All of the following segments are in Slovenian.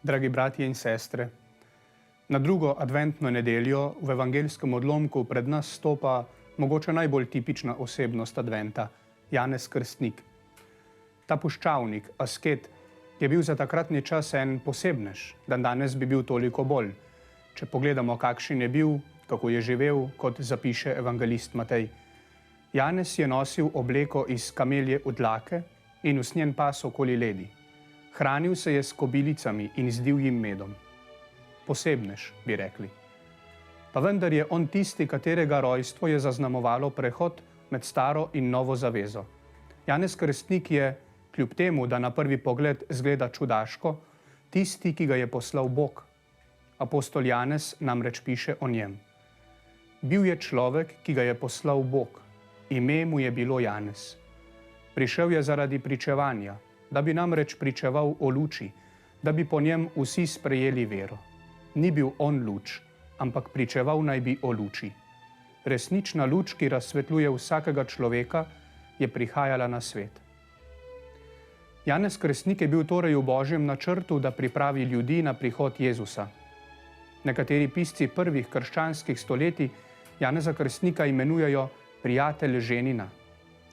Dragi bratje in sestre, na drugo adventno nedeljo v evangeljskem odlomku pred nas stopa mogoče najbolj tipična osebnost adventa, Janez Krstnik. Ta puščavnik, asket, je bil za takratni čas en posebnež, danes bi bil toliko bolj. Če pogledamo, kakšen je bil, kako je živel, kot zapiše evangelist Matej. Janez je nosil obleko iz kamelje udlake in usnjen pas okoli ledi. Hranil se je s kobilicami in z divjim medom. Posebnež, bi rekli. Pa vendar je on tisti, katerega rojstvo je zaznamovalo prehod med staro in novo zavezo. Janez Krstnik je, kljub temu, da na prvi pogled zgleda čudaško, tisti, ki ga je poslal Bog. Apostol Janez namreč piše o njem. Bil je človek, ki ga je poslal Bog. Ime mu je bilo Janez. Prišel je zaradi pričevanja, da bi namreč pričeval o luči, da bi po njem vsi sprejeli vero. Ni bil on luč, ampak pričeval naj bi o luči. Resnična luč, ki razsvetljuje vsakega človeka, je prihajala na svet. Janez Krstnik je bil torej v Božjem načrtu, da pripravi ljudi na prihod Jezusa. Nekateri pisci prvih krščanskih stoletij Janeza Krstnika imenujejo prijatelj ženina,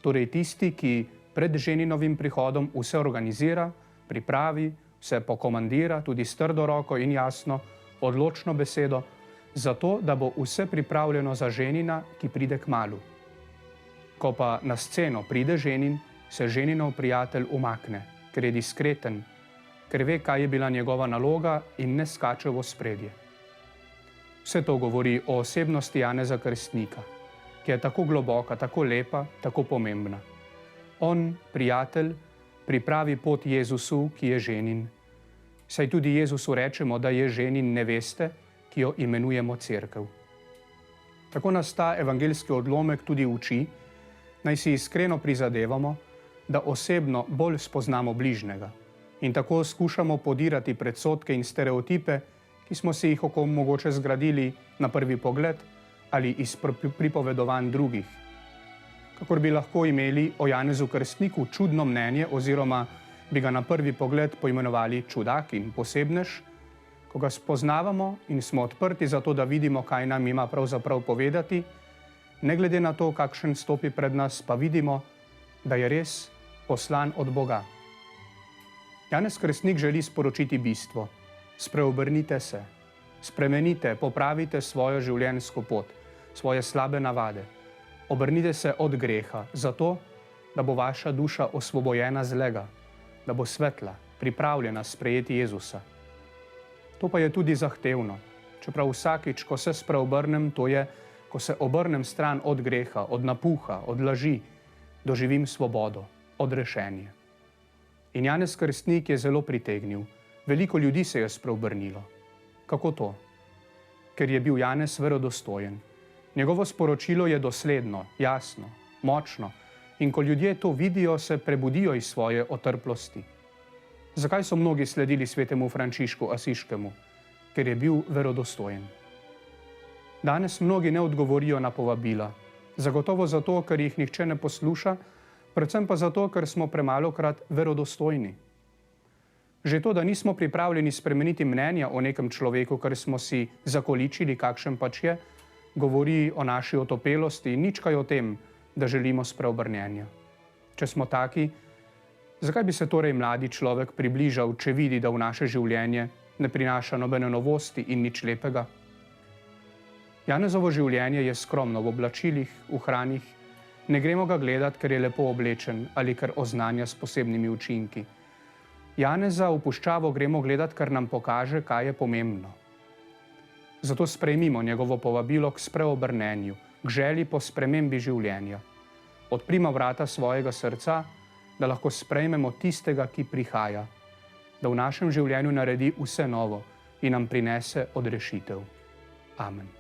torej tisti, ki pred ženinovim prihodom vse organizira, pripravi, vse pokomandira, tudi s trdo roko in jasno, odločno besedo, zato, da bo vse pripravljeno za ženina, ki pride kmalu. Ko pa na sceno pride ženin, se ženinov prijatelj umakne, ker je diskreten, ker ve, kaj je bila njegova naloga in ne skače v ospredje. Vse to govori o osebnosti Janeza Krstnika, ki je tako globoka, tako lepa, tako pomembna. On, prijatelj, pripravi pot Jezusu, ki je ženin. Saj tudi Jezusu rečemo, da je ženin neveste, ki jo imenujemo cerkev. Tako nas ta evangeljski odlomek tudi uči, naj si iskreno prizadevamo, da osebno bolj spoznamo bližnjega in tako skušamo podirati predsodke in stereotipe, ki smo si jih mogoče zgradili na prvi pogled ali iz pripovedovanj drugih. Kakor bi lahko imeli o Janezu Krstniku čudno mnenje oziroma bi ga na prvi pogled poimenovali čudak in posebnež, ko ga spoznavamo in smo odprti za to, da vidimo, kaj nam ima pravzaprav povedati, ne glede na to, kakšen stopi pred nas, pa vidimo, da je res poslan od Boga. Janez Krstnik želi sporočiti bistvo. Spreobrnite se, spremenite, popravite svojo življenjsko pot, svoje slabe navade. Obrnite se od greha, zato, da bo vaša duša osvobojena zlega, da bo svetla, pripravljena sprejeti Jezusa. To pa je tudi zahtevno, čeprav vsakič, ko se spreobrnem, to je, ko se obrnem stran od greha, od napuha, od laži, doživim svobodo, odrešenje. In Janez Krstnik je zelo pritegnil. Veliko ljudi se je spreobrnilo. Kako to? Ker je bil Janez verodostojen. Njegovo sporočilo je dosledno, jasno, močno in ko ljudje to vidijo, se prebudijo iz svoje otrplosti. Zakaj so mnogi sledili svetemu Frančišku Asiškemu? Ker je bil verodostojen. Danes mnogi ne odgovorijo na povabila. Zagotovo zato, ker jih nihče ne posluša, predvsem pa zato, ker smo premalokrat verodostojni. Že to, da nismo pripravljeni spremeniti mnenja o nekem človeku, ker smo si zakoličili, kakšen pač je, govori o naši otopelosti in nič kaj o tem, da želimo spreobrnjenja. Če smo taki, zakaj bi se torej mladi človek približal, če vidi, da v naše življenje ne prinaša nobene novosti in nič lepega? Janezovo življenje je skromno v oblačilih, v hranih, ne gremo ga gledat, ker je lepo oblečen ali ker oznanja s posebnimi učinki. Janeza v puščavo gremo gledat, ker nam pokaže, kaj je pomembno. Zato sprejmimo njegovo povabilo k spreobrnenju, k želji po spremembi življenja. Odprimo vrata svojega srca, da lahko sprejmemo tistega, ki prihaja, da v našem življenju naredi vse novo in nam prinese odrešitev. Amen.